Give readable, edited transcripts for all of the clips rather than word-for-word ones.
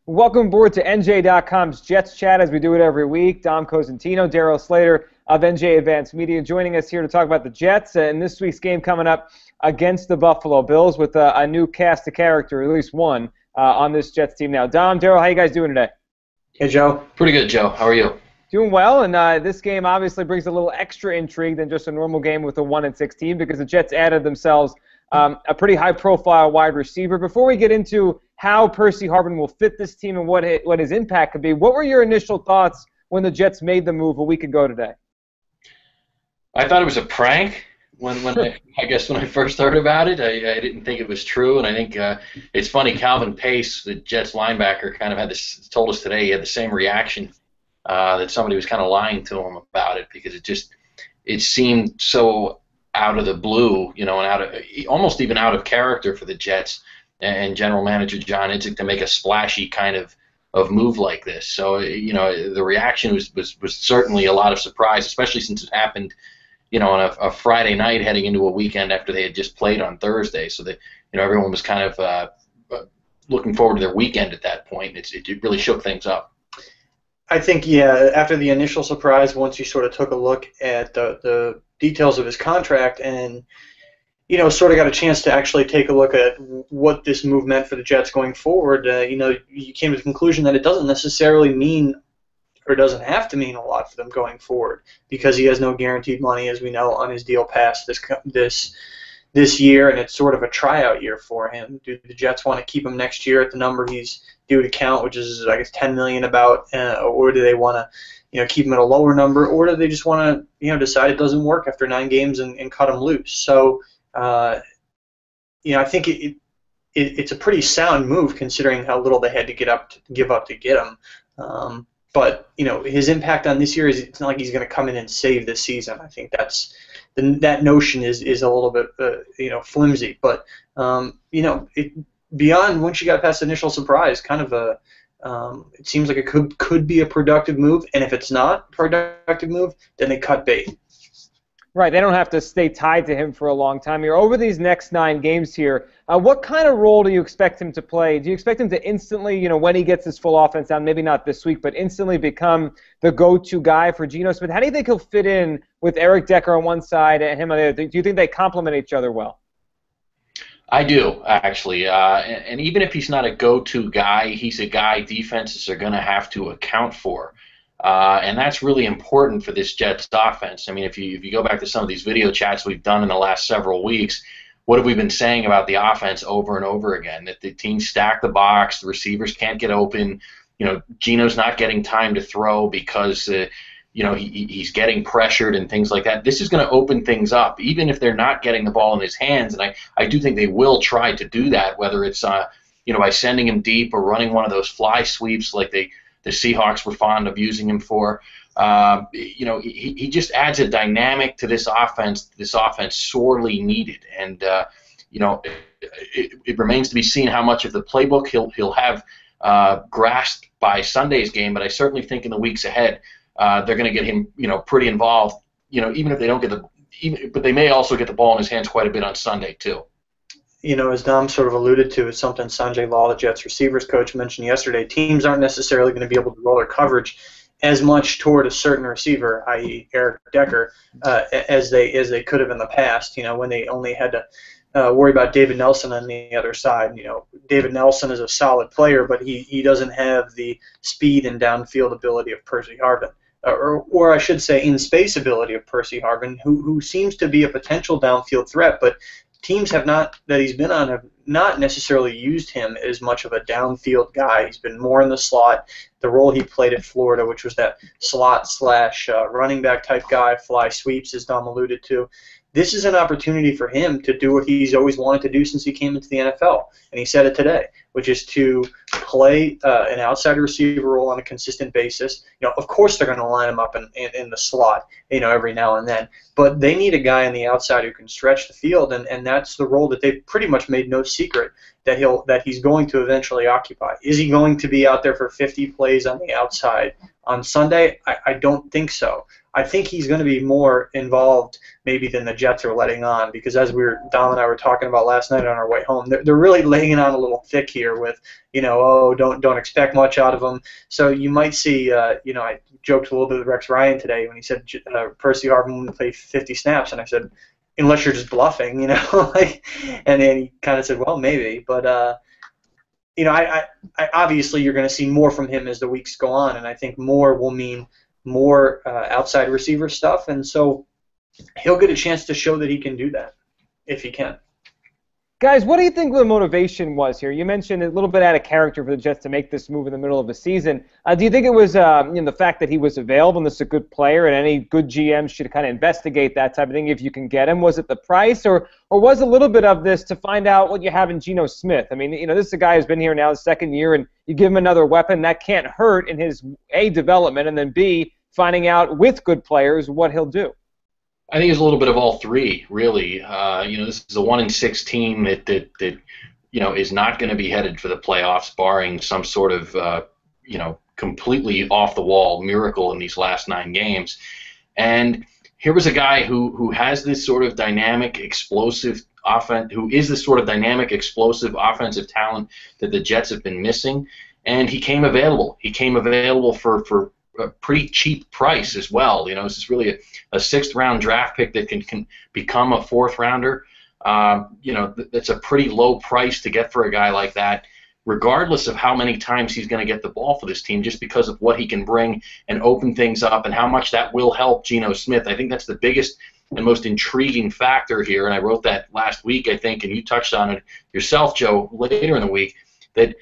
Welcome aboard to NJ.com's Jets Chat as we do it every week. Dom Cosentino, Darryl, Slater of NJ Advanced Media joining us here to talk about the Jets and this week's game coming up against the Buffalo Bills with a new cast of character, at least one, on this Jets team now. Dom, Darryl, how you guys doing today? Hey, Joe. Pretty good, Joe. How are you? Doing well, and this game obviously brings a little extra intrigue than just a normal game with a 1-6 team because the Jets added themselves a pretty high-profile wide receiver. Before we get into how Percy Harvin will fit this team and what his impact could be, what were your initial thoughts when the Jets made the move a week ago today? I thought it was a prank when I first heard about it. I didn't think it was true, and I think it's funny. Calvin Pace, the Jets linebacker, kind of told us today he had the same reaction that somebody was kind of lying to him about it because it seemed so out of the blue, and almost even out of character for the Jets and general manager John Idzik to make a splashy kind of move like this. So the reaction was certainly a lot of surprise, especially since it happened on a Friday night heading into a weekend after they had just played on Thursday. So that everyone was kind of looking forward to their weekend at that point. It really shook things up. I think, yeah, after the initial surprise, once you sort of took a look at the details of his contract and sort of got a chance to actually take a look at what this move meant for the Jets going forward, you came to the conclusion that it doesn't necessarily mean or doesn't have to mean a lot for them going forward because he has no guaranteed money, as we know, on his deal past this year, and it's sort of a tryout year for him. Do the Jets want to keep him next year at the number he's due to count, which is, I guess, $10 million about, or do they want to keep him at a lower number, or do they just want to decide it doesn't work after 9 games and cut him loose? So I think it's a pretty sound move considering how little they had to give up to get him. But his impact on this year is it's not like he's going to come in and save this season. I think that notion is a little bit flimsy. But beyond once you got past the initial surprise, kind of it seems like it could be a productive move. And if it's not a productive move, then they cut bait. Right, they don't have to stay tied to him for a long time here. Over these next 9 games here, what kind of role do you expect him to play? Do you expect him to instantly, when he gets his full offense down, maybe not this week, but instantly become the go-to guy for Geno Smith? How do you think he'll fit in with Eric Decker on one side and him on the other? Do you think they complement each other well? I do, actually. And even if he's not a go-to guy, he's a guy defenses are going to have to account for. And that's really important for this Jets offense. I mean, if you go back to some of these video chats we've done in the last several weeks, what have we been saying about the offense over and over again? That the teams stack the box, the receivers can't get open. Geno's not getting time to throw because he's getting pressured and things like that. This is going to open things up, even if they're not getting the ball in his hands. And I do think they will try to do that, whether it's by sending him deep or running one of those fly sweeps like the Seahawks were fond of using him for. He just adds a dynamic to this offense. This offense sorely needed, and it remains to be seen how much of the playbook he'll have grasped by Sunday's game. But I certainly think in the weeks ahead they're going to get him pretty involved. Even if they don't but they may also get the ball in his hands quite a bit on Sunday too. As Dom sort of alluded to, it's something Sanjay Law, the Jets receivers coach, mentioned yesterday. Teams aren't necessarily going to be able to roll their coverage as much toward a certain receiver, i.e. Eric Decker, as they could have in the past, when they only had to worry about David Nelson on the other side. David Nelson is a solid player, but he doesn't have the speed and downfield ability of Percy Harvin. Or I should say in-space ability of Percy Harvin, who seems to be a potential downfield threat, but teams that he's been on have not necessarily used him as much of a downfield guy. He's been more in the slot. The role he played at Florida, which was that slot / running back type guy, fly sweeps, as Dom alluded to. This is an opportunity for him to do what he's always wanted to do since he came into the NFL, and he said it today, which is to play an outside receiver role on a consistent basis. Of course they're going to line him up in the slot, every now and then, but they need a guy on the outside who can stretch the field, and that's the role that they've pretty much made no secret that he's going to eventually occupy. Is he going to be out there for 50 plays on the outside on Sunday? I don't think so. I think he's going to be more involved maybe than the Jets are letting on, because as Dom and I were talking about last night on our way home, they're really laying it on a little thick here with, don't expect much out of him. So you might see, I joked a little bit with Rex Ryan today when he said Percy Harvin would play 50 snaps, and I said, unless you're just bluffing, and then he kind of said, well, maybe, but I obviously you're going to see more from him as the weeks go on, and I think more will mean more outside receiver stuff, and so he'll get a chance to show that he can do that if he can. Guys, what do you think the motivation was here? You mentioned a little bit out of character for the Jets to make this move in the middle of the season. Do you think it was the fact that he was available and this is a good player, and any good GM should kind of investigate that type of thing if you can get him? Was it the price, or was a little bit of this to find out what you have in Geno Smith? I mean, this is a guy who's been here now the second year, and you give him another weapon that can't hurt in his A, development, and then B, finding out with good players what he'll do. I think it's a little bit of all three, really. This is a 1-6 team that is not going to be headed for the playoffs, barring some sort of completely off the wall miracle in these last 9 games. And here was a guy who has this sort of dynamic, explosive offense, who is this sort of dynamic, explosive offensive talent that the Jets have been missing, and he came available. He came available for a pretty cheap price as well. This is really a 6th-round draft pick that can become a 4th-rounder. That's a pretty low price to get for a guy like that, regardless of how many times he's going to get the ball for this team, just because of what he can bring and open things up and how much that will help Geno Smith. I think that's the biggest and most intriguing factor here, and I wrote that last week, I think, and you touched on it yourself, Joe, later in the week, that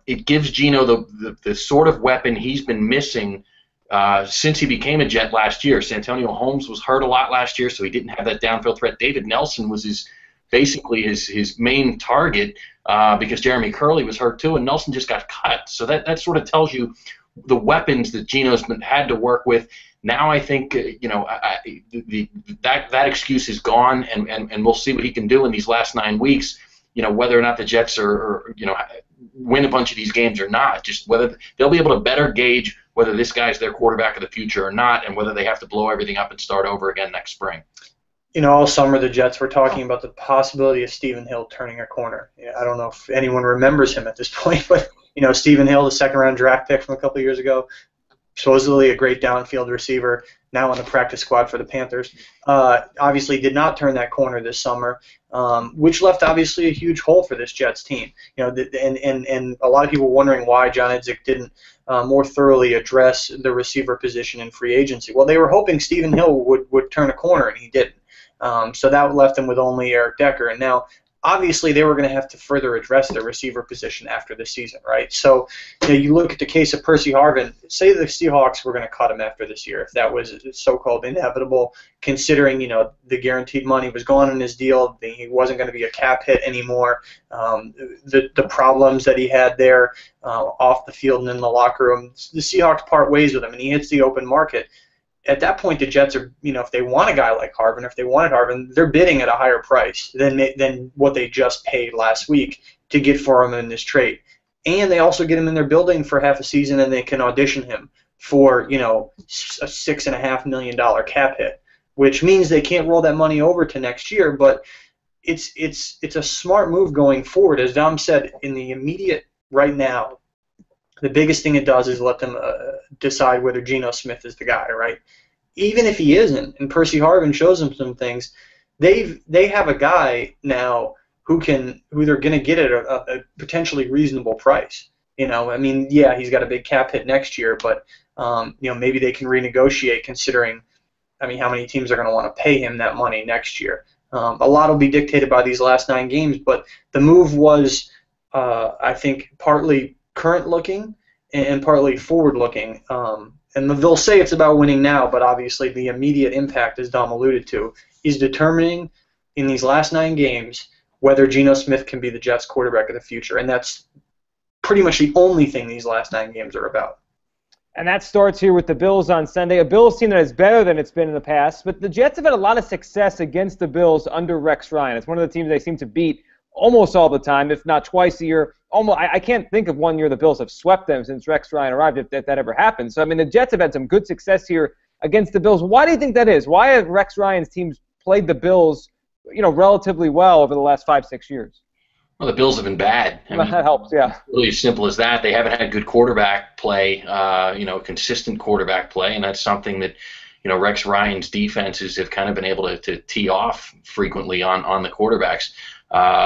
it gives Geno the sort of weapon he's been missing since he became a Jet last year. Santonio Holmes was hurt a lot last year, so he didn't have that downfield threat. David Nelson was basically his main target because Jeremy Curley was hurt too, and Nelson just got cut. So that sort of tells you the weapons that Geno's had to work with. Now I think that excuse is gone, and we'll see what he can do in these last 9 weeks. Whether or not the Jets are win a bunch of these games or not, just whether they'll be able to better gauge whether this guy's their quarterback of the future or not, and whether they have to blow everything up and start over again next spring. All summer the Jets were talking about the possibility of Stephen Hill turning a corner. I don't know if anyone remembers him at this point, but Stephen Hill, the 2nd-round draft pick from a couple of years ago, supposedly a great downfield receiver, now on the practice squad for the Panthers, obviously did not turn that corner this summer, which left obviously a huge hole for this Jets team. And a lot of people wondering why John Idzik didn't more thoroughly address the receiver position in free agency. Well, they were hoping Stephen Hill would turn a corner, and he didn't. So that left them with only Eric Decker. And now, obviously, they were going to have to further address their receiver position after the season, right? So, you look at the case of Percy Harvin. Say the Seahawks were going to cut him after this year, if that was so-called inevitable, considering, the guaranteed money was gone in his deal. He wasn't going to be a cap hit anymore. The problems that he had there off the field and in the locker room, the Seahawks part ways with him, and he hits the open market. At that point, the Jets are, if they want a guy like Harvin, if they wanted Harvin, they're bidding at a higher price than what they just paid last week to get for him in this trade. And they also get him in their building for half a season, and they can audition him for, a $6.5 million cap hit, which means they can't roll that money over to next year. But it's a smart move going forward. As Dom said, in the immediate right now, the biggest thing it does is let them decide whether Geno Smith is the guy, right? Even if he isn't, and Percy Harvin shows them some things, they have a guy now who they're going to get at a potentially reasonable price. He's got a big cap hit next year, but maybe they can renegotiate considering, how many teams are going to want to pay him that money next year. A lot will be dictated by these last 9 games, but the move was, I think, partly current-looking and partly forward-looking. And they'll say it's about winning now, but obviously the immediate impact, as Dom alluded to, is determining in these last 9 games whether Geno Smith can be the Jets' quarterback of the future. And that's pretty much the only thing these last 9 games are about. And that starts here with the Bills on Sunday. A Bills team that is better than it's been in the past, but the Jets have had a lot of success against the Bills under Rex Ryan. It's one of the teams they seem to beat almost all the time, if not twice a year. I can't think of one year the Bills have swept them since Rex Ryan arrived, if that ever happened. So, the Jets have had some good success here against the Bills. Why do you think that is? Why have Rex Ryan's teams played the Bills, relatively well over the last 5-6 years? Well, the Bills have been bad. I mean, that helps, yeah. It's really as simple as that. They haven't had good quarterback play, consistent quarterback play, and that's something that, Rex Ryan's defenses have kind of been able to tee off frequently on the quarterbacks.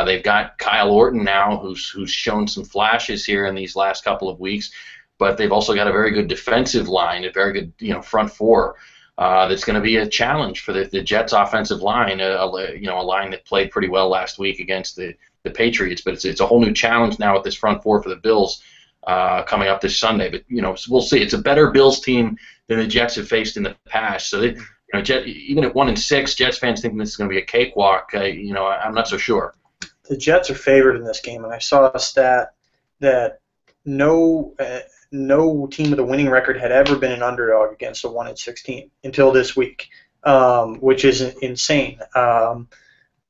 They've got Kyle Orton now, who's shown some flashes here in these last couple of weeks, but they've also got a very good defensive line, a very good front four. That's going to be a challenge for the Jets' offensive line, a line that played pretty well last week against the Patriots. But it's a whole new challenge now with this front four for the Bills coming up this Sunday. But we'll see. It's a better Bills team than the Jets have faced in the past. So even at 1-6, Jets fans think this is going to be a cakewalk. I'm not so sure. The Jets are favored in this game, and I saw a stat that no team with a winning record had ever been an underdog against a 1-6 team until this week, which is insane.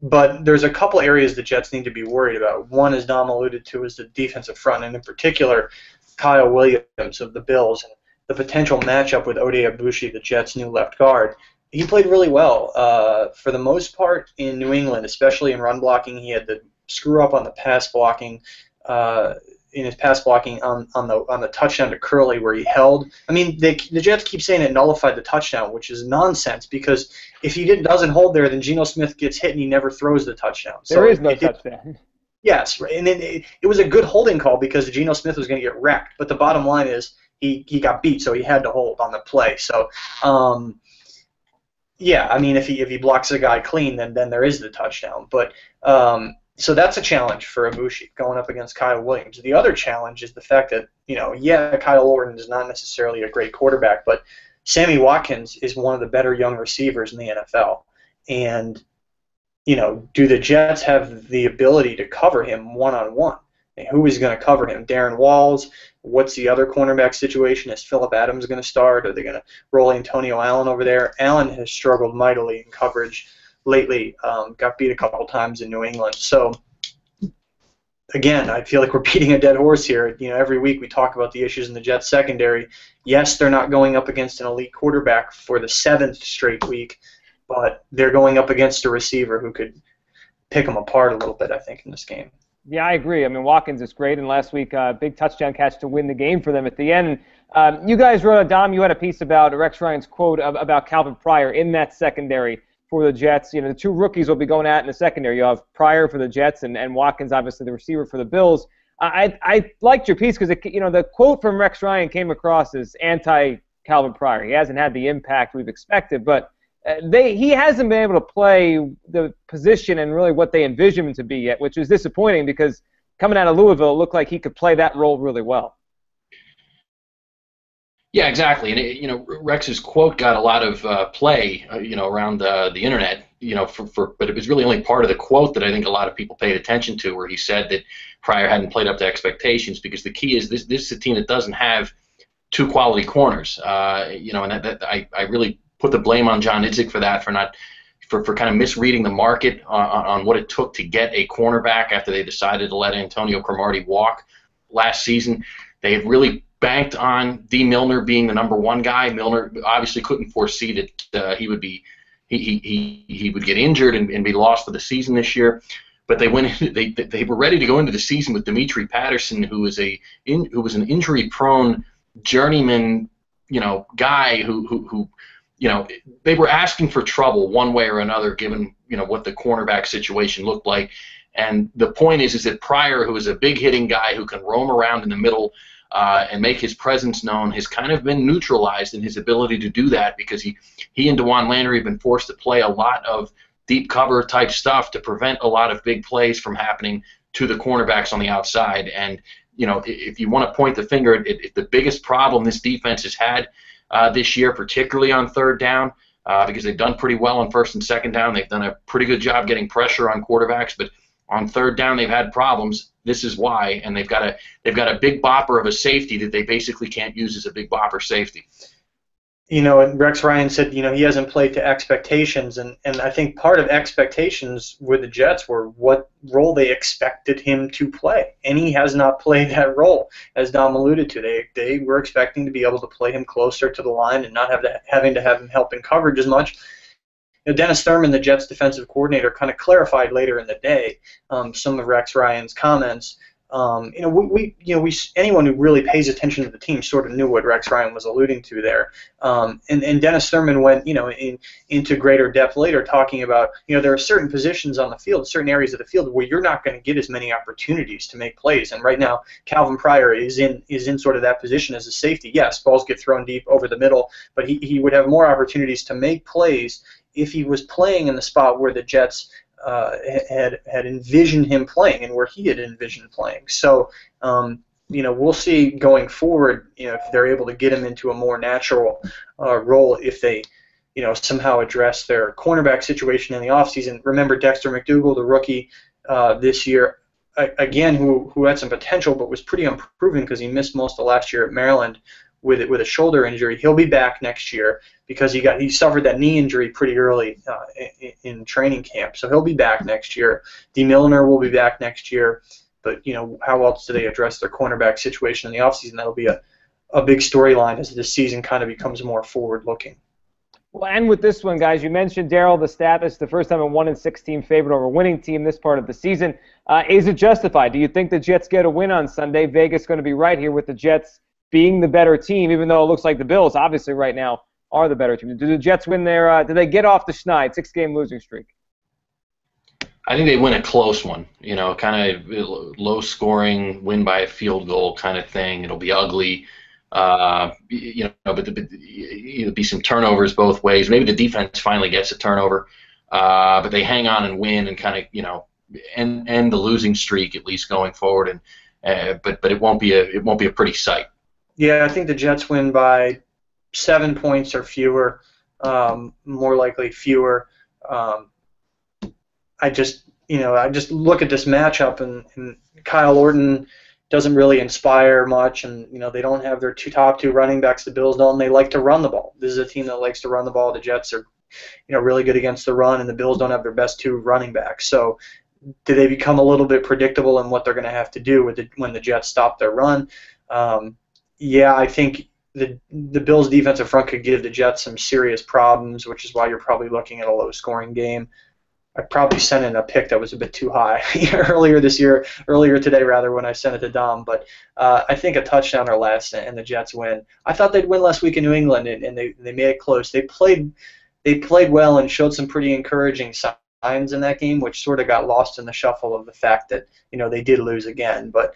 But there's a couple areas the Jets need to be worried about. One, as Dom alluded to, is the defensive front, and in particular, Kyle Williams of the Bills, and the potential matchup with Ode Abushi, the Jets' new left guard. He played really well for the most part in New England, especially in run blocking. He had the screw up on the pass blocking. In his pass blocking on the touchdown to Curley where he held. I mean, the Jets keep saying it nullified the touchdown, which is nonsense because if he doesn't hold there, then Geno Smith gets hit and he never throws the touchdown. There is no touchdown. Yes, right. And then it was a good holding call because Geno Smith was going to get wrecked. But the bottom line is he got beat, so he had to hold on the play. So, yeah, I mean, if he blocks a guy clean, then there is the touchdown. But so that's a challenge for Abushi going up against Kyle Williams. The other challenge is the fact that, Kyle Orton is not necessarily a great quarterback, but Sammy Watkins is one of the better young receivers in the NFL. And, do the Jets have the ability to cover him one-on-one? And who is going to cover him? Darren Walls? What's the other cornerback situation? Is Phillip Adams going to start? Are they going to roll Antonio Allen over there? Allen has struggled mightily in coverage lately, got beat a couple times in New England. So, again, I feel like we're beating a dead horse here. Every week we talk about the issues in the Jets secondary. Yes, they're not going up against an elite quarterback for the 7th straight week, but they're going up against a receiver who could pick them apart a little bit, I think, in this game. Yeah, I agree. I mean, Watkins is great, and last week, big touchdown catch to win the game for them at the end. You guys wrote, Dom, you had a piece about Rex Ryan's quote about Calvin Pryor in that secondary for the Jets. The two rookies will be going at in the secondary. You have Pryor for the Jets and Watkins, obviously the receiver for the Bills. I liked your piece because the quote from Rex Ryan came across as anti-Calvin Pryor. He hasn't had the impact we've expected, but he hasn't been able to play the position and really what they envision him to be yet, which is disappointing because coming out of Louisville, it looked like he could play that role really well. Yeah, exactly. And Rex's quote got a lot of play, around the internet, but it was really only part of the quote that I think a lot of people paid attention to, where he said that Pryor hadn't played up to expectations, because the key is this is a team that doesn't have two quality corners, and that I really put the blame on John Idzik for that, for kind of misreading the market on what it took to get a cornerback after they decided to let Antonio Cromartie walk last season. They had really banked on D. Milner being the number one guy. Milner obviously couldn't foresee that he would get injured and be lost for the season this year. But they were ready to go into the season with Dimitri Patterson, who was an injury-prone journeyman, guy who they were asking for trouble one way or another, given what the cornerback situation looked like. And the point is that Pryor, who is a big hitting guy who can roam around in the middle and make his presence known, has kind of been neutralized in his ability to do that, because he and DeJuan Landry have been forced to play a lot of deep cover type stuff to prevent a lot of big plays from happening to the cornerbacks on the outside. And if you want to point the finger at the biggest problem this defense has had this year, particularly on third down, because they've done pretty well on first and second down. They've done a pretty good job getting pressure on quarterbacks, but on third down they've had problems. This is why, and they've got a big bopper of a safety that they basically can't use as a big bopper safety. And Rex Ryan said, he hasn't played to expectations, and I think part of expectations with the Jets were what role they expected him to play, and he has not played that role, as Dom alluded to. They were expecting to be able to play him closer to the line and not having to have him help in coverage as much. Dennis Thurman, the Jets defensive coordinator, kind of clarified later in the day some of Rex Ryan's comments. Anyone who really pays attention to the team sort of knew what Rex Ryan was alluding to there. And Dennis Thurman went, into greater depth later, talking about, there are certain positions on the field, certain areas of the field where you're not going to get as many opportunities to make plays. And right now, Calvin Pryor is in sort of that position as a safety. Yes, balls get thrown deep over the middle, but he would have more opportunities to make plays if he was playing in the spot where the Jets had envisioned him playing and where he had envisioned playing. So, we'll see going forward, if they're able to get him into a more natural role, if they, somehow address their cornerback situation in the offseason. Remember Dexter McDougal, the rookie this year, again, who had some potential but was pretty unproven because he missed most of last year at Maryland with a shoulder injury. He'll be back next year because he suffered that knee injury pretty early in training camp. So he'll be back next year. D. Milner will be back next year. But how else do they address their cornerback situation in the offseason? That'll be a big storyline as this season kind of becomes more forward-looking. Well, and with this one, guys, you mentioned Darryl, the stat is the first time a 1-16 favorite over a winning team this part of the season. Is it justified? Do you think the Jets get a win on Sunday? Vegas going to be right here with the Jets being the better team, even though it looks like the Bills, obviously right now, are the better team. Do the Jets win their do they get off the schneid, 6-game losing streak? I think they win a close one, kind of low-scoring, win by a field goal kind of thing. It'll be ugly, but there'll be some turnovers both ways. Maybe the defense finally gets a turnover, but they hang on and win and kind of, end the losing streak at least going forward. And but it won't be a pretty sight. Yeah, I think the Jets win by 7 points or fewer, more likely fewer. I just look at this matchup, and Kyle Orton doesn't really inspire much, and they don't have their top two running backs. The Bills don't, and they like to run the ball. This is a team that likes to run the ball. The Jets are, really good against the run, and the Bills don't have their best two running backs. So, do they become a little bit predictable in what they're going to have to do when the Jets stop their run? Yeah, I think the Bills' defensive front could give the Jets some serious problems, which is why you're probably looking at a low-scoring game. I probably sent in a pick that was a bit too high earlier today when I sent it to Dom. But I think a touchdown or less, and the Jets win. I thought they'd win last week in New England, and they made it close. They played well and showed some pretty encouraging signs in that game, which sort of got lost in the shuffle of the fact that they did lose again. But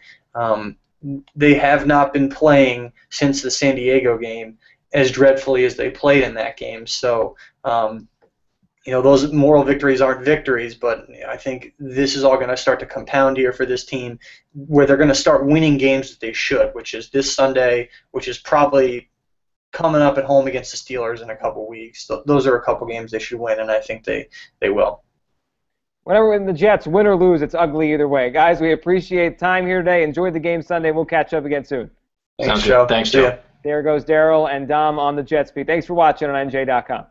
they have not been playing since the San Diego game as dreadfully as they played in that game. So, those moral victories aren't victories, but I think this is all going to start to compound here for this team, where they're going to start winning games that they should, which is this Sunday, which is probably coming up at home against the Steelers in a couple weeks. Those are a couple games they should win, and I think they will. Whenever in the Jets, win or lose, it's ugly either way. Guys, we appreciate time here today. Enjoy the game Sunday. We'll catch up again soon. Thanks, Joe. Thanks, Joe. There goes Darryl and Dom on the Jets beat. Thanks for watching on NJ.com.